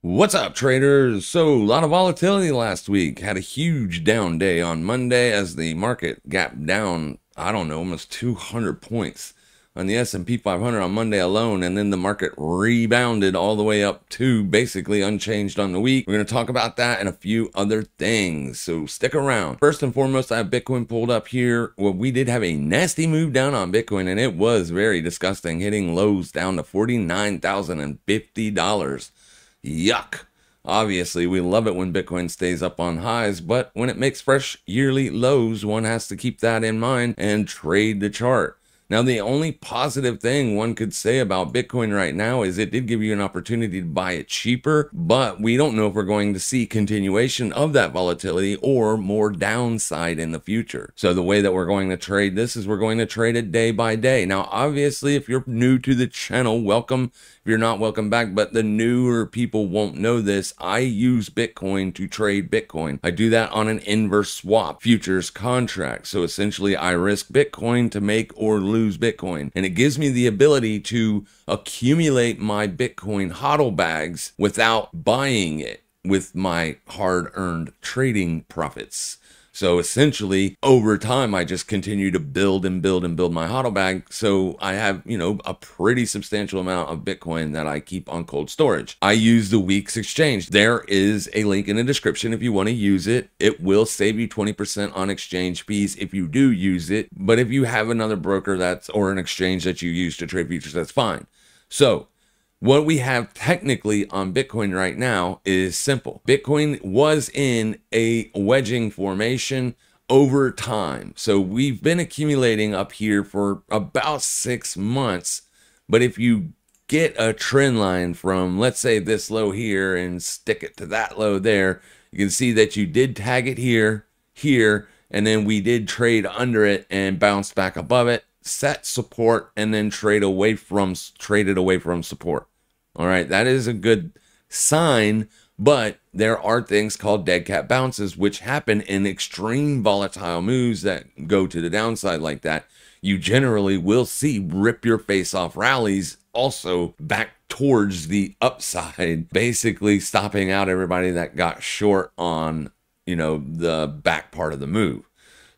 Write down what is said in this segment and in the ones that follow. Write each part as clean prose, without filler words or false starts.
What's up, traders? So, a lot of volatility last week. Had a huge down day on Monday as the market gapped down, I don't know, almost 200 points on the S&P 500 on Monday alone, and then the market rebounded all the way up to basically unchanged on the week. We're going to talk about that and a few other things, so stick around. First and foremost, I have Bitcoin pulled up here. Well, we did have a nasty move down on Bitcoin, and it was very disgusting, hitting lows down to $49,050. Yuck. Obviously, we love it when Bitcoin stays up on highs, but when it makes fresh yearly lows, one has to keep that in mind and trade the chart. Now, the only positive thing one could say about Bitcoin right now is it did give you an opportunity to buy it cheaper, but we don't know if we're going to see continuation of that volatility or more downside in the future. So the way that we're going to trade this is we're going to trade it day by day. Now, obviously, if you're new to the channel, welcome. If you're not, welcome back, but the newer people won't know this. I use Bitcoin to trade Bitcoin. I do that on an inverse swap futures contract. So essentially, I risk Bitcoin to make or lose Bitcoin. And it gives me the ability to accumulate my Bitcoin hodl bags without buying it with my hard-earned trading profits. So essentially, over time, I just continue to build and build and build my hodl bag. So I have, a pretty substantial amount of Bitcoin that I keep on cold storage. I use the week's exchange. There is a link in the description if you want to use it. It will save you 20% on exchange fees if you do use it. But if you have another broker or an exchange that you use to trade futures, that's fine. So what we have technically on Bitcoin right now is simple. Bitcoin was in a wedging formation over time. So we've been accumulating up here for about 6 months. But if you get a trend line from, let's say, this low here and stick it to that low there, you can see that you did tag it here, and then we did trade under it and bounce back above it, set support, and then traded away from support. All right, that is a good sign, but there are things called dead cat bounces, which happen in extreme volatile moves that go to the downside like that. You generally will see rip your face off rallies also back towards the upside, basically stopping out everybody that got short on, the back part of the move.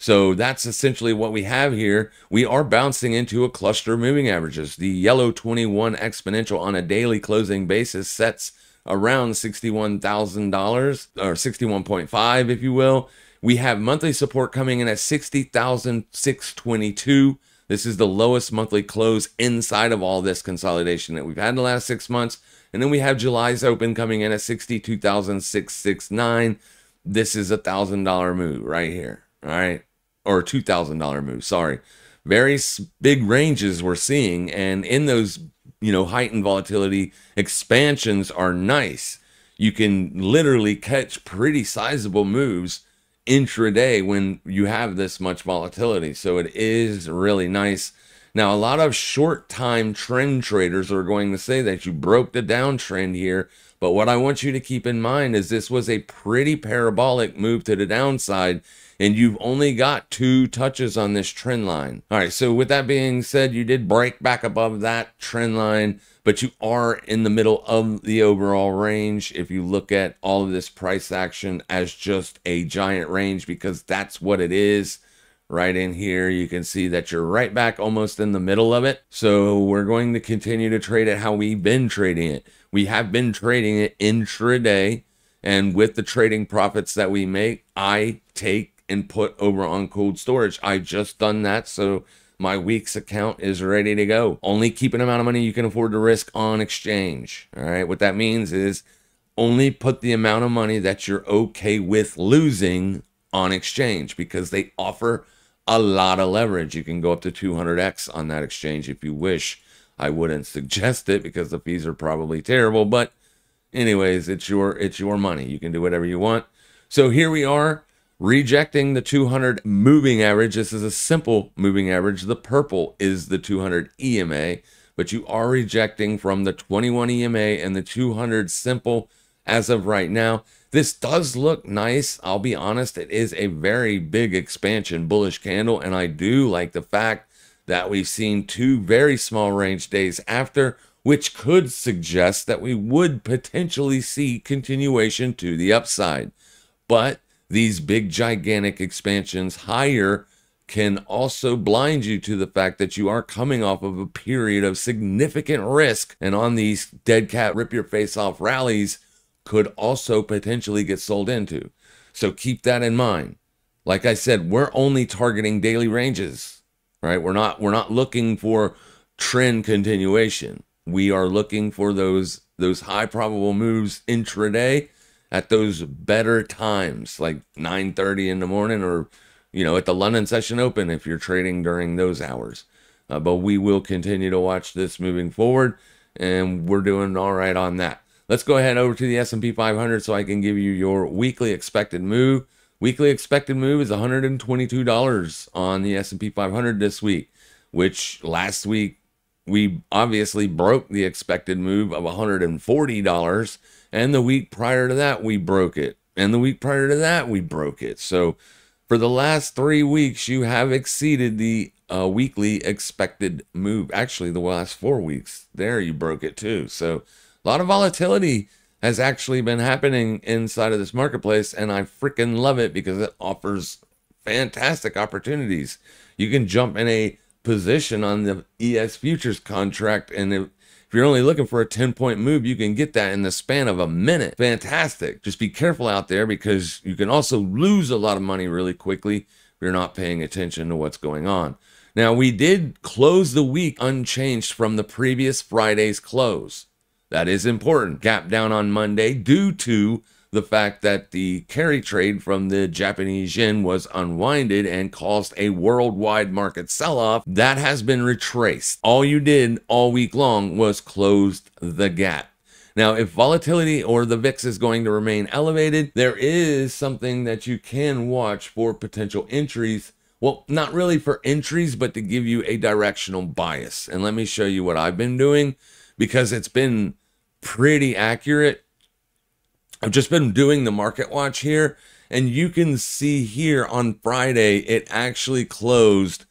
So that's essentially what we have here. We are bouncing into a cluster of moving averages. The yellow 21 exponential on a daily closing basis sets around $61,000 or 61.5, if you will. We have monthly support coming in at 60,622. This is the lowest monthly close inside of all this consolidation that we've had in the last 6 months. And then we have July's open coming in at 62,669. This is a $1,000 move right here. All right. Or $2,000 move, sorry. Very big ranges we're seeing, and in those, heightened volatility, expansions are nice. You can literally catch pretty sizable moves intraday when you have this much volatility, so it is really nice. Now, a lot of short-time trend traders are going to say that you broke the downtrend here, but what I want you to keep in mind is this was a pretty parabolic move to the downside, and you've only got 2 touches on this trend line. All right, so with that being said, you did break back above that trend line, but you are in the middle of the overall range if you look at all of this price action as just a giant range, because that's what it is. Right in here, you can see that you're right back almost in the middle of it. So we're going to continue to trade it how we've been trading it. We have been trading it intraday, and with the trading profits that we make, I take and put over on cold storage. I just done that, so my week's account is ready to go. Only keep an amount of money you can afford to risk on exchange. All right, what that means is only put the amount of money that you're okay with losing on exchange, because they offer a lot of leverage. You can go up to 200x on that exchange if you wish. I wouldn't suggest it because the fees are probably terrible, but anyways, it's your money. You can do whatever you want. So here we are, rejecting the 200 moving average. This is a simple moving average. The purple is the 200 EMA, but you are rejecting from the 21 EMA and the 200 simple as of right now. This does look nice. I'll be honest, it is a very big expansion bullish candle, and I do like the fact that we've seen 2 very small range days after which could suggest that we would potentially see continuation to the upside. But these big, gigantic expansions higher can also blind you to the fact that you are coming off of a period of significant risk. And on these dead cat rip your face off rallies could also potentially get sold into. So keep that in mind. Like I said, we're only targeting daily ranges, right? We're not looking for trend continuation. We are looking for those high probable moves intraday at those better times, like 9:30 in the morning, or at the London session open if you're trading during those hours. But we will continue to watch this moving forward, and we're doing all right on that. Let's go ahead over to the S&P 500 so I can give you your weekly expected move. Weekly expected move is $122 on the S&P 500 this week, which last week we obviously broke the expected move of $140, and the week prior to that we broke it, and the week prior to that we broke it. So for the last 3 weeks, you have exceeded the weekly expected move. Actually, the last 4 weeks, there you broke it too. So a lot of volatility has actually been happening inside of this marketplace, and I freaking love it because it offers fantastic opportunities. You can jump in a position on the ES futures contract, and if you're only looking for a 10-point move, you can get that in the span of a minute. Fantastic. Just be careful out there because you can also lose a lot of money really quickly if you're not paying attention to what's going on. Now, we did close the week unchanged from the previous Friday's close. That is important. Gap down on Monday due to the fact that the carry trade from the Japanese yen was unwinded and caused a worldwide market sell-off. That has been retraced. All you did all week long was closed the gap. Now, if volatility or the VIX is going to remain elevated, there is something that you can watch for potential entries. Well, not really for entries, but to give you a directional bias. And let me show you what I've been doing, because it's been pretty accurate. I've just been doing the market watch here, and you can see here on Friday, it actually closed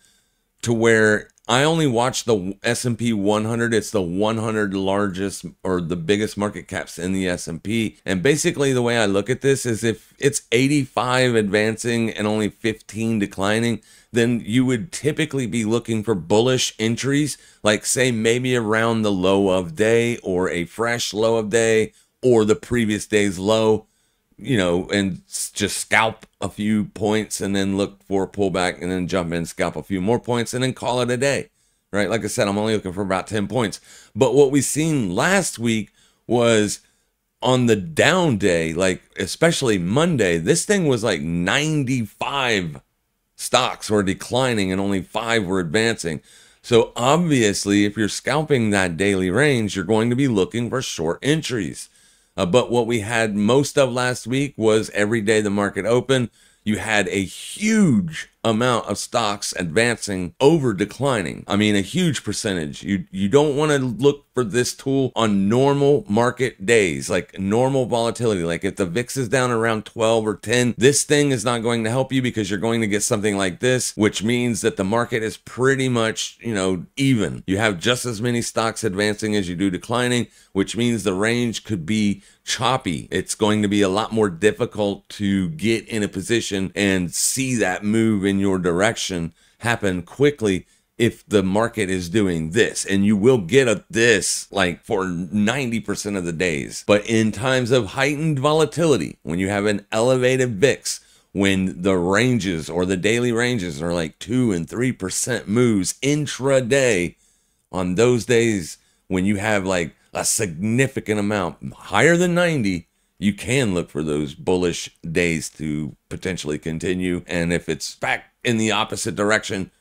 to where I only watched the S&P 100. It's the 100 largest or the biggest market caps in the S&P. And basically the way I look at this is if it's 85 advancing and only 15 declining, then you would typically be looking for bullish entries, like say maybe around the low of day or a fresh low of day or the previous day's low, and just scalp a few points and then look for a pullback and then jump in, scalp a few more points and then call it a day, right? Like I said, I'm only looking for about 10 points. But what we seen last week was on the down day, like especially Monday, this thing was like 95 stocks were declining and only 5 were advancing. So obviously, if you're scalping that daily range, you're going to be looking for short entries. But what we had most of last week was every day the market opened, you had a huge amount of stocks advancing over declining. I mean, a huge percentage. You don't want to look for this tool on normal market days, like normal volatility. Like if the VIX is down around 12 or 10, this thing is not going to help you because you're going to get something like this, which means that the market is pretty much, even. You have just as many stocks advancing as you do declining, which means the range could be choppy. It's going to be a lot more difficult to get in a position and see that move in your direction happen quickly if the market is doing this. And you will get this like for 90% of the days. But in times of heightened volatility, when you have an elevated VIX, when the ranges or the daily ranges are like 2 and 3% moves intraday, on those days when you have like a significant amount higher than 90, you can look for those bullish days to potentially continue. And if it's back in the opposite direction,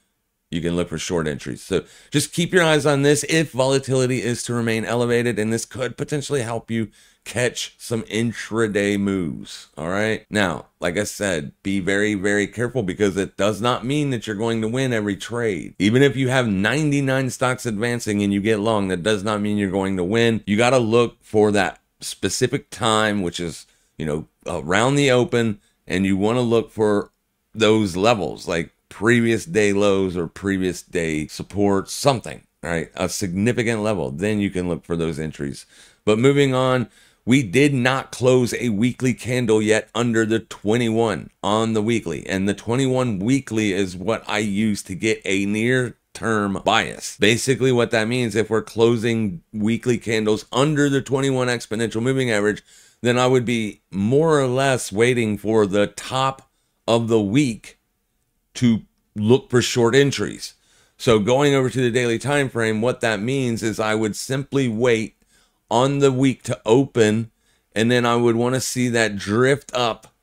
you can look for short entries. So just keep your eyes on this if volatility is to remain elevated, and this could potentially help you catch some intraday moves. All right. Now, like I said, be very, very careful because it does not mean that you're going to win every trade. Even if you have 99 stocks advancing and you get long, that does not mean you're going to win. You got to look for that specific time, which is, around the open, and you want to look for those levels like previous day lows or previous day support, something. right? A significant level. Then you can look for those entries. But moving on, we did not close a weekly candle yet under the 21 on the weekly. And the 21 weekly is what I use to get a near term bias. Basically what that means, if we're closing weekly candles under the 21 exponential moving average, then I would be more or less waiting for the top of the week to look for short entries. So going over to the daily time frame, what that means is I would simply wait on the week to open, and then I would want to see that drift up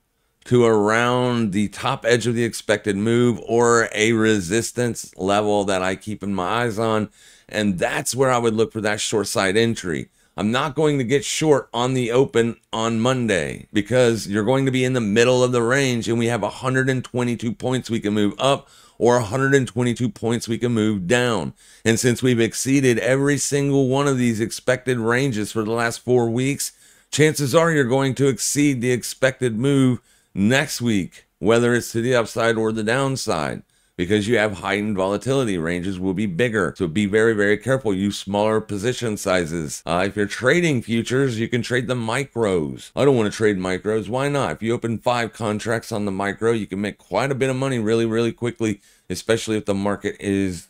to around the top edge of the expected move or a resistance level that I keep in my eyes on, and that's where I would look for that short side entry. I'm not going to get short on the open on Monday because you're going to be in the middle of the range, and we have 122 points we can move up or 122 points we can move down. And since we've exceeded every single one of these expected ranges for the last 4 weeks, chances are you're going to exceed the expected move next week, whether it's to the upside or the downside, because you have heightened volatility. Ranges will be bigger. So be very, very careful. Use smaller position sizes. If you're trading futures, you can trade the micros. I don't want to trade micros. Why not? If you open 5 contracts on the micro, you can make quite a bit of money really, really quickly, especially if the market is,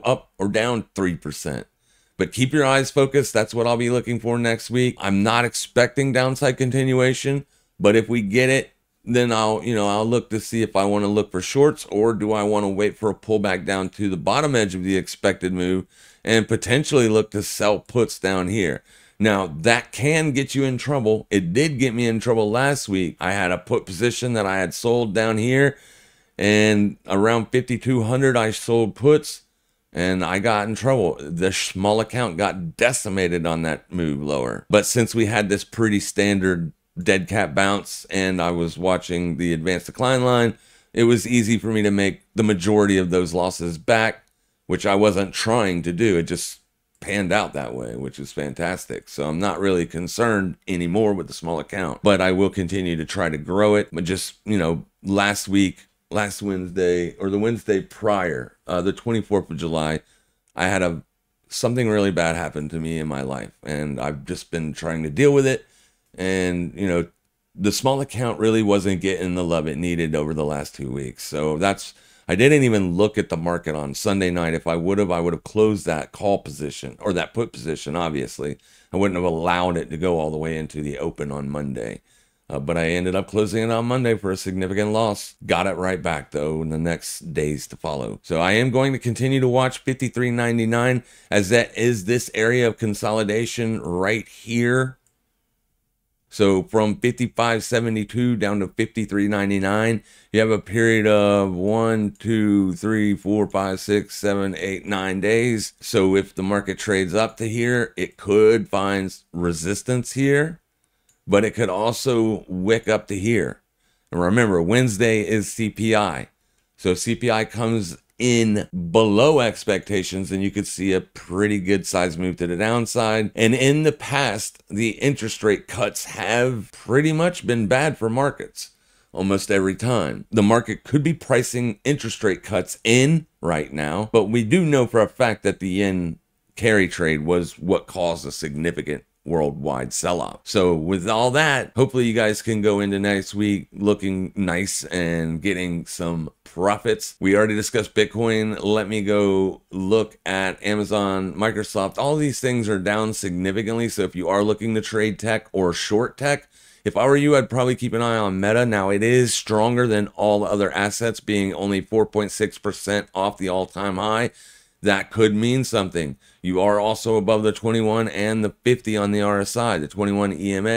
up or down 3%. But keep your eyes focused. That's what I'll be looking for next week. I'm not expecting downside continuation, but if we get it, then I'll look to see if I want to look for shorts, or do I want to wait for a pullback down to the bottom edge of the expected move and potentially look to sell puts down here. Now, that can get you in trouble. It did get me in trouble last week. I had a put position that I had sold down here, and around 5,200 I sold puts, and I got in trouble. The small account got decimated on that move lower. But since we had this pretty standard dead cat bounce and I was watching the advanced decline line, it was easy for me to make the majority of those losses back, which I wasn't trying to do. It just panned out that way, which is fantastic. So I'm not really concerned anymore with the small account, but I will continue to try to grow it. But just, last Wednesday, or the Wednesday prior, the 24th of July, I had something really bad happen to me in my life, and I've just been trying to deal with it. And, the small account really wasn't getting the love it needed over the last 2 weeks. So I didn't even look at the market on Sunday night. If I would have closed that call position, or that put position, obviously. I wouldn't have allowed it to go all the way into the open on Monday. But I ended up closing it on Monday for a significant loss. Got it right back, though, in the next days to follow. So I am going to continue to watch 53.99, as that is this area of consolidation right here. So from 55.72 down to 53.99, you have a period of 1, 2, 3, 4, 5, 6, 7, 8, 9 days. So if the market trades up to here, it could find resistance here, but it could also wick up to here. And remember, Wednesday is CPI. So if CPI comes in below expectations, then you could see a pretty good size move to the downside. And in the past, the interest rate cuts have pretty much been bad for markets almost every time. The market could be pricing interest rate cuts in right now, but we do know for a fact that the yen carry trade was what caused a significant worldwide sell-off. So with all that, hopefully you guys can go into next week looking nice and getting some profits. We already discussed Bitcoin. Let me go look at Amazon, Microsoft. All these things are down significantly. So if you are looking to trade tech or short tech, if I were you, I'd probably keep an eye on Meta. Now, it is stronger than all other assets, being only 4.6% off the all-time high. That could mean something. You are also above the 21 and the 50 on the RSI, the 21 EMA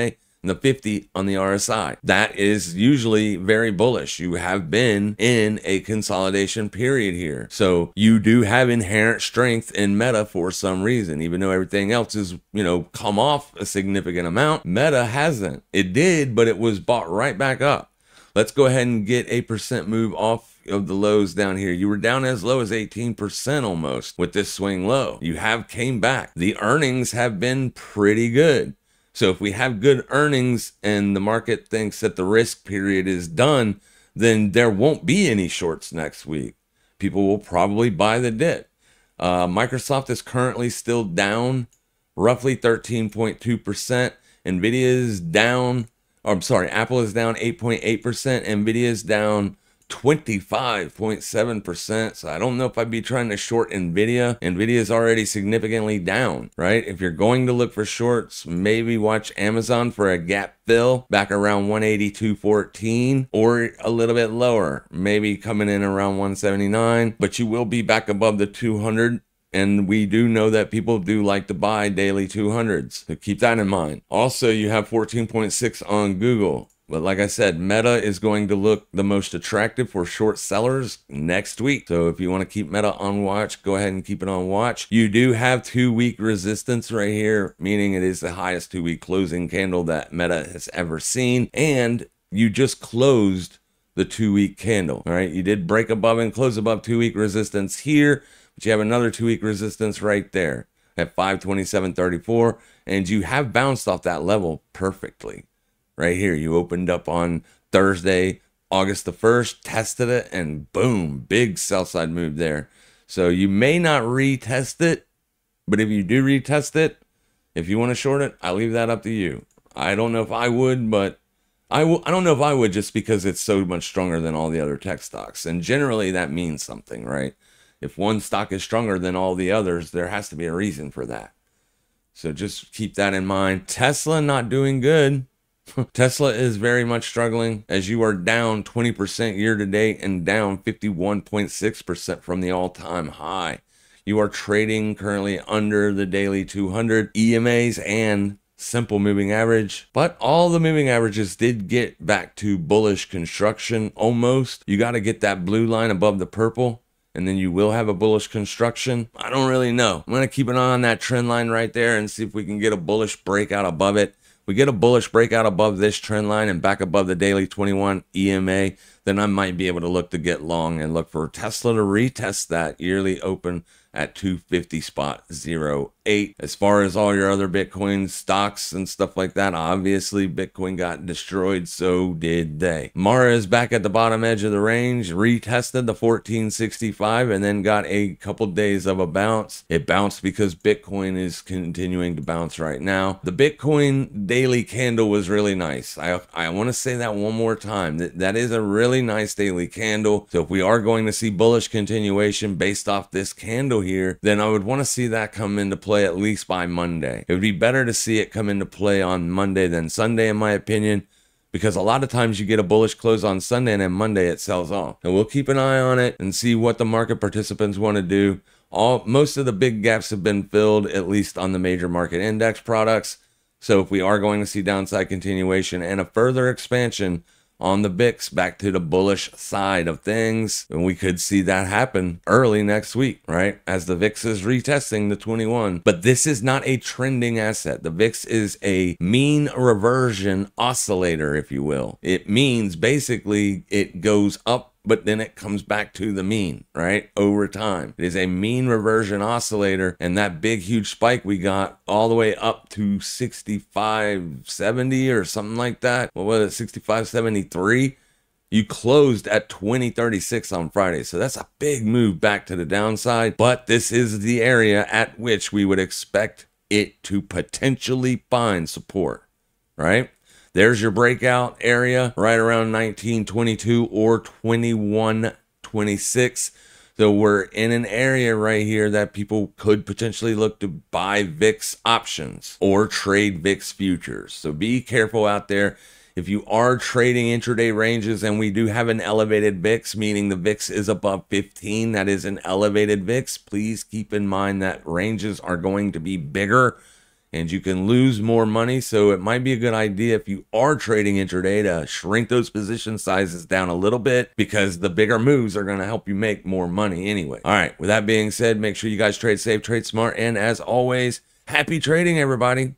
and the 50 on the RSI. That is usually very bullish. You have been in a consolidation period here. So you do have inherent strength in Meta for some reason, even though everything else is, come off a significant amount. Meta hasn't. It did, but it was bought right back up. Let's go ahead and get a percent move off of the lows down here. You were down as low as 18% almost with this swing low. You have came back. The earnings have been pretty good. So if we have good earnings and the market thinks that the risk period is done, then there won't be any shorts next week. People will probably buy the dip. Microsoft is currently still down roughly 13.2%. Nvidia is down, or I'm sorry, Apple is down 8.8%. Nvidia is down 25.7%. So I don't know if I'd be trying to short Nvidia. Nvidia is already significantly down, right? If you're going to look for shorts, maybe watch Amazon for a gap fill back around 182.14 or a little bit lower, maybe coming in around 179, but you will be back above the 200. And we do know that people do like to buy daily 200s. So keep that in mind. Also, you have 14.6 on Google. But like I said, Meta is going to look the most attractive for short sellers next week. So if you want to keep Meta on watch, go ahead and keep it on watch. You do have 2-week resistance right here, meaning it is the highest 2-week closing candle that Meta has ever seen. And you just closed the 2-week candle. All right, you did break above and close above 2-week resistance here, but you have another 2-week resistance right there at 527.34, and you have bounced off that level perfectly. Right here, you opened up on Thursday, August the 1st, tested it, and boom, big sell side move there. So you may not retest it, but if you do retest it, if you want to short it, I leave that up to you. I don't know if I would, but I don't know if I would, just because it's so much stronger than all the other tech stocks. And generally that means something, right? If one stock is stronger than all the others, there has to be a reason for that. So just keep that in mind. Tesla not doing good. Tesla is very much struggling, as you are down 20% year to date and down 51.6% from the all-time high. You are trading currently under the daily 200 EMAs and simple moving average, but all the moving averages did get back to bullish construction almost. You got to get that blue line above the purple, and then you will have a bullish construction. I don't really know. I'm going to keep an eye on that trend line right there and see if we can get a bullish breakout above it. We get a bullish breakout above this trend line and back above the daily 21 EMA, then I might be able to look to get long and look for Tesla to retest that yearly open at 250.08. As far as all your other Bitcoin stocks and stuff like that, obviously Bitcoin got destroyed, so did they. Mara is back at the bottom edge of the range, retested the 1465 and then got a couple days of a bounce. It bounced because Bitcoin is continuing to bounce right now. The Bitcoin daily candle was really nice. I want to say that one more time. That is a really nice daily candle. So if we are going to see bullish continuation based off this candle here, then I would want to see that come into play at least by Monday. It would be better to see it come into play on Monday than Sunday, in my opinion, because a lot of times you get a bullish close on Sunday and then Monday it sells off. And we'll keep an eye on it and see what the market participants want to do. Most of the big gaps have been filled, at least on the major market index products. So if we are going to see downside continuation and a further expansion on the VIX back to the bullish side of things, and we could see that happen early next week, right? As the VIX is retesting the 21. But this is not a trending asset. The VIX is a mean reversion oscillator, if you will. It means basically it goes up, but then it comes back to the mean, right? Over time. It is a mean reversion oscillator, and that big, huge spike we got all the way up to 65.70 or something like that. What was it, 65.73? You closed at 20.36 on Friday. So that's a big move back to the downside, but this is the area at which we would expect it to potentially find support, right? There's your breakout area right around 1922 or 2126. So we're in an area right here that people could potentially look to buy VIX options or trade VIX futures. So be careful out there. If you are trading intraday ranges, and we do have an elevated VIX, meaning the VIX is above 15, that is an elevated VIX, please keep in mind that ranges are going to be bigger and you can lose more money. So it might be a good idea, if you are trading intraday, to shrink those position sizes down a little bit, because the bigger moves are going to help you make more money anyway. All right, with that being said, make sure you guys trade safe, trade smart, and as always, happy trading, everybody.